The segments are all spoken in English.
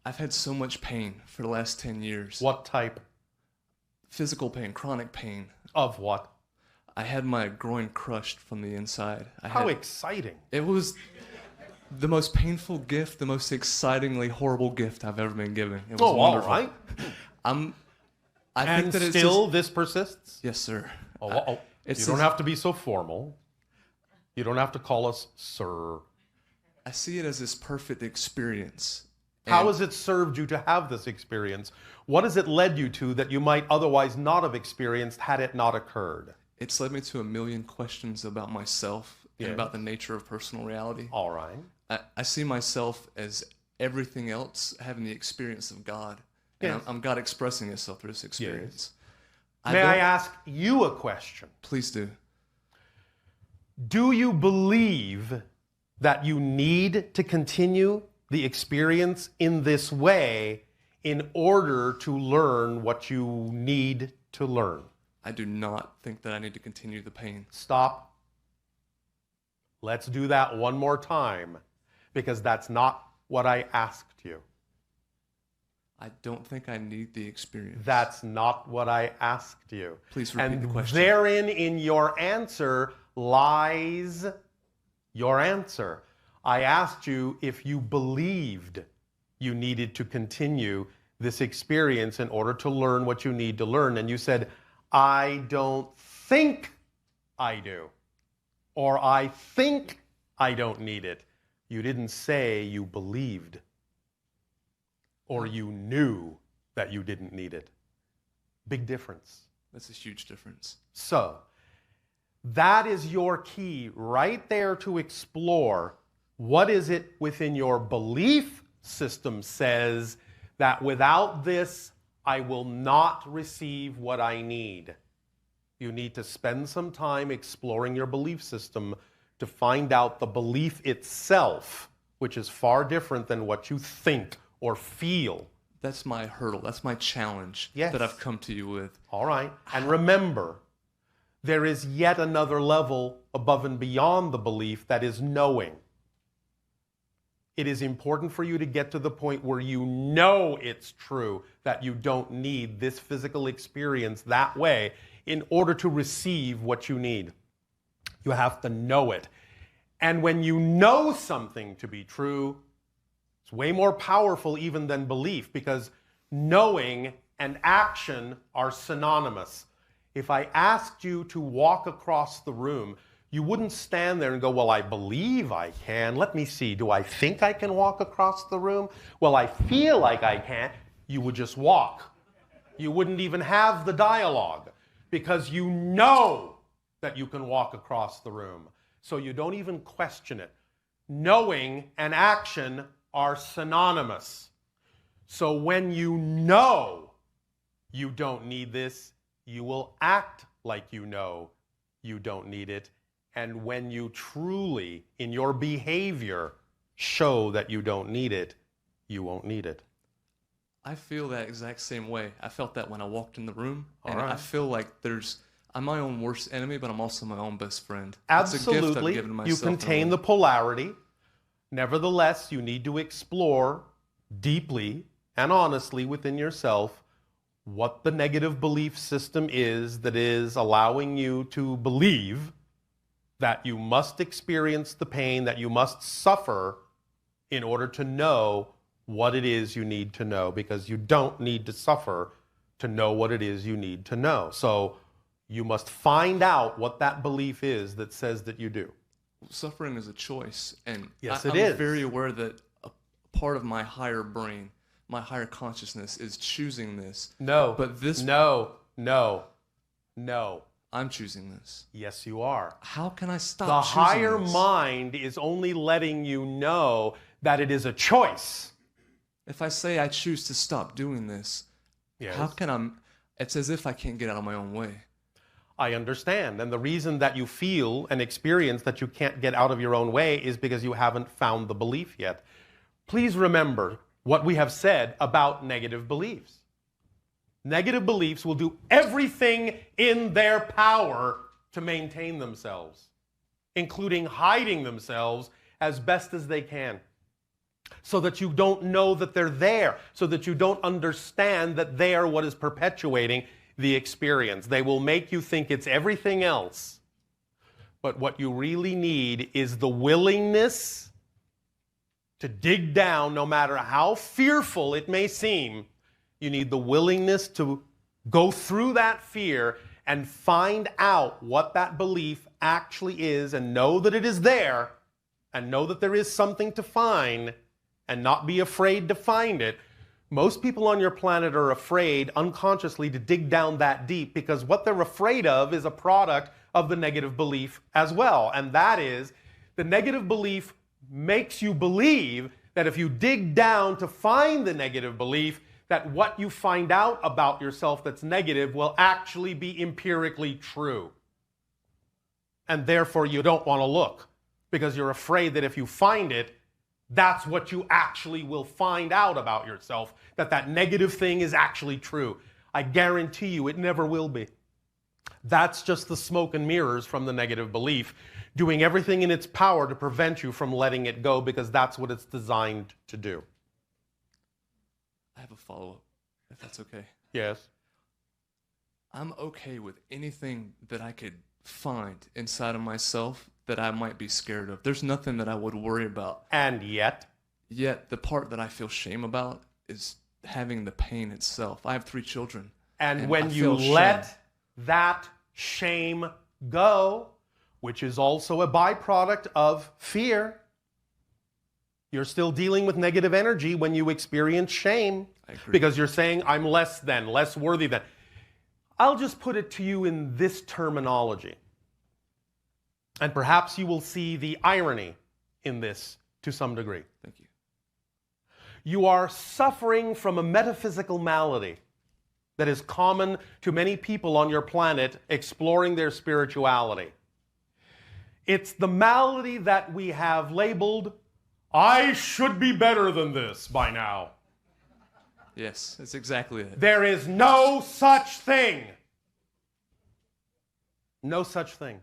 I've had so much pain for the last 10 years. What type? Physical pain, chronic pain. Of what? I had my groin crushed from the inside. How exciting. It was the most painful gift, the most excitingly horrible gift I've ever been given. It was wonderful. All right. I think that still this persists? Yes, sir. You don't have to be so formal. You don't have to call us sir. I see it as this perfect experience. How has it served you to have this experience? What has it led you to that you might otherwise not have experienced had it not occurred? It's led me to a million questions about myself and about the nature of personal reality. All right. I see myself as everything else having the experience of God. And I'm God expressing Himself through this experience. Yes. May I ask you a question? Please do. Do you believe that you need to continue the experience in this way in order to learn what you need to learn? I do not think that I need to continue the pain. Stop. Let's do that one more time, because that's not what I asked you. I don't think I need the experience. That's not what I asked you. Please repeat the question. And therein in your answer lies your answer. I asked you if you believed you needed to continue this experience in order to learn what you need to learn. And you said, I don't think I do. Or I think I don't need it. You didn't say you believed. Or you knew that you didn't need it. Big difference. That's a huge difference. So, that is your key right there to explore. What is it within your belief system says that without this, I will not receive what I need? You need to spend some time exploring your belief system to find out the belief itself, which is far different than what you think or feel. That's my hurdle. That's my challenge that I've come to you with. All right. And remember, there is yet another level above and beyond the belief that is knowing. It is important for you to get to the point where you know it's true, that you don't need this physical experience that way in order to receive what you need. You have to know it. And when you know something to be true, it's way more powerful even than belief, because knowing and action are synonymous. If I asked you to walk across the room, you wouldn't stand there and go, well, I believe I can. Let me see. Do I think I can walk across the room? Well, I feel like I can. You would just walk. You wouldn't even have the dialogue, because you know that you can walk across the room. So you don't even question it. Knowing and action are synonymous. So when you know you don't need this, you will act like you know you don't need it. And when you truly, in your behavior, show that you don't need it, you won't need it. I feel that exact same way. I felt that when I walked in the room. All and right. I feel like I'm my own worst enemy, but I'm also my own best friend. Absolutely. It's a gift I've given myself. You contain the polarity. Nevertheless, you need to explore deeply and honestly within yourself what the negative belief system is that is allowing you to believe that you must experience the pain, that you must suffer in order to know what it is you need to know, because you don't need to suffer to know what it is you need to know. So you must find out what that belief is that says that you do. Suffering is a choice, and yes, I'm is. very aware that a part of my higher brain, my higher consciousness, is choosing this. No, but this. No. I'm choosing this. Yes, you are. How can I stop the choosing higher this? mind is only letting you know that it is a choice. If I say I choose to stop doing this, how can it's as if I can't get out of my own way. I understand. And the reason that you feel and experience that you can't get out of your own way is because you haven't found the belief yet. Please remember what we have said about negative beliefs. Negative beliefs will do everything in their power to maintain themselves, including hiding themselves as best as they can. so that you don't know that they're there, so that you don't understand that they are what is perpetuating the experience. They will make you think it's everything else. But what you really need is the willingness to dig down, no matter how fearful it may seem. You need the willingness to go through that fear and find out what that belief actually is and know that it is there and know that there is something to find and not be afraid to find it. Most people on your planet are afraid unconsciously to dig down that deep because what they're afraid of is a product of the negative belief as well. And that is, the negative belief makes you believe that if you dig down to find the negative belief, that what you find out about yourself that's negative will actually be empirically true. And therefore you don't want to look because you're afraid that if you find it, that's what you actually will find out about yourself, that that negative thing is actually true. I guarantee you it never will be. That's just the smoke and mirrors from the negative belief, doing everything in its power to prevent you from letting it go because that's what it's designed to do. I have a follow-up, if that's okay. Yes. I'm okay with anything that I could find inside of myself that I might be scared of. There's nothing that I would worry about. And yet? Yet, the part that I feel shame about is having the pain itself. I have 3 children. And when you let that shame go, which is also a byproduct of fear, you're still dealing with negative energy when you experience shame. I agree. Because you're saying, I'm less than, less worthy than. I'll just put it to you in this terminology. And perhaps you will see the irony in this to some degree. Thank you. You are suffering from a metaphysical malady that is common to many people on your planet exploring their spirituality. It's the malady that we have labeled, I should be better than this by now. Yes, that's exactly it. There is no such thing. No such thing.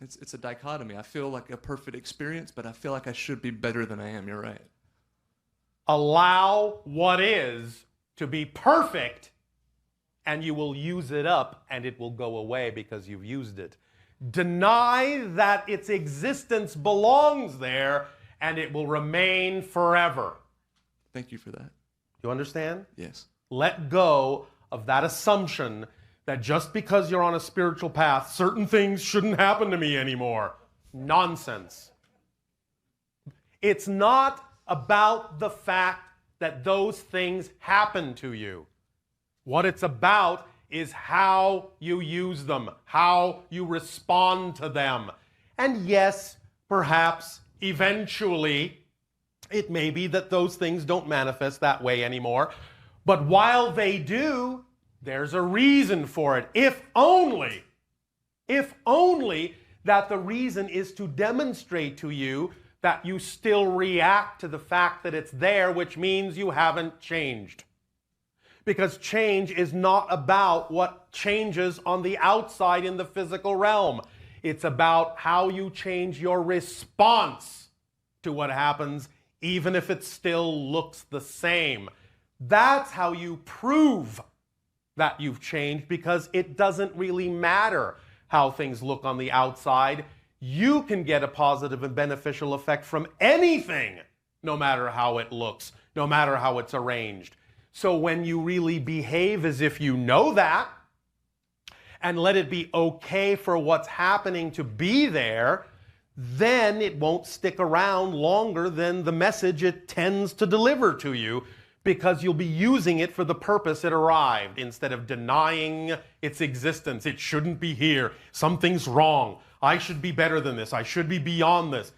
It's a dichotomy. I feel like a perfect experience, but I feel like I should be better than I am. You're right. Allow what is to be perfect, and you will use it up, and it will go away because you've used it. Deny that its existence belongs there, and it will remain forever. Thank you for that. You understand? Yes. Let go of that assumption that just because you're on a spiritual path, certain things shouldn't happen to me anymore. Nonsense. It's not about the fact that those things happen to you. What it's about is how you use them, how you respond to them. And yes, perhaps, eventually, it may be that those things don't manifest that way anymore. But while they do, there's a reason for it. If only that the reason is to demonstrate to you that you still react to the fact that it's there, which means you haven't changed. Because change is not about what changes on the outside in the physical realm. It's about how you change your response to what happens, even if it still looks the same. That's how you prove that you've changed, because it doesn't really matter how things look on the outside. You can get a positive and beneficial effect from anything, no matter how it looks, no matter how it's arranged. So when you really behave as if you know that, and let it be okay for what's happening to be there, then it won't stick around longer than the message it tends to deliver to you, because you'll be using it for the purpose it arrived, instead of denying its existence. It shouldn't be here. Something's wrong. I should be better than this. I should be beyond this.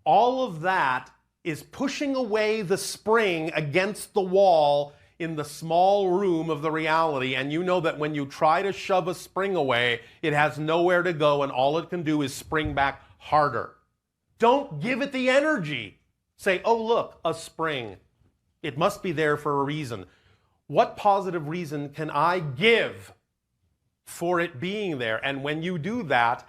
All of that is pushing away the spring against the wall in the small room of the reality. And you know that when you try to shove a spring away, it has nowhere to go, and all it can do is spring back harder. Don't give it the energy. Say, oh, look, a spring. It must be there for a reason. What positive reason can I give for it being there? And when you do that,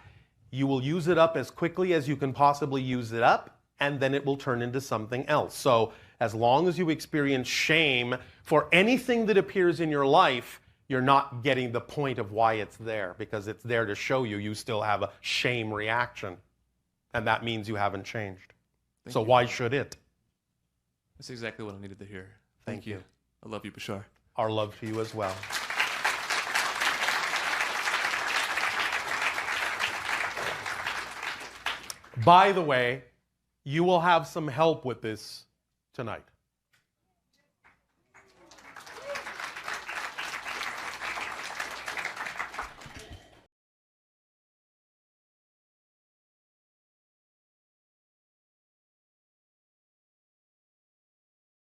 you will use it up as quickly as you can possibly use it up, and then it will turn into something else. So As long as you experience shame for anything that appears in your life, you're not getting the point of why it's there, because it's there to show you still have a shame reaction. And that means you haven't changed. So why should it? That's exactly what I needed to hear. Thank you. I love you, Bashar. Our love to you as well. By the way, you will have some help with this tonight.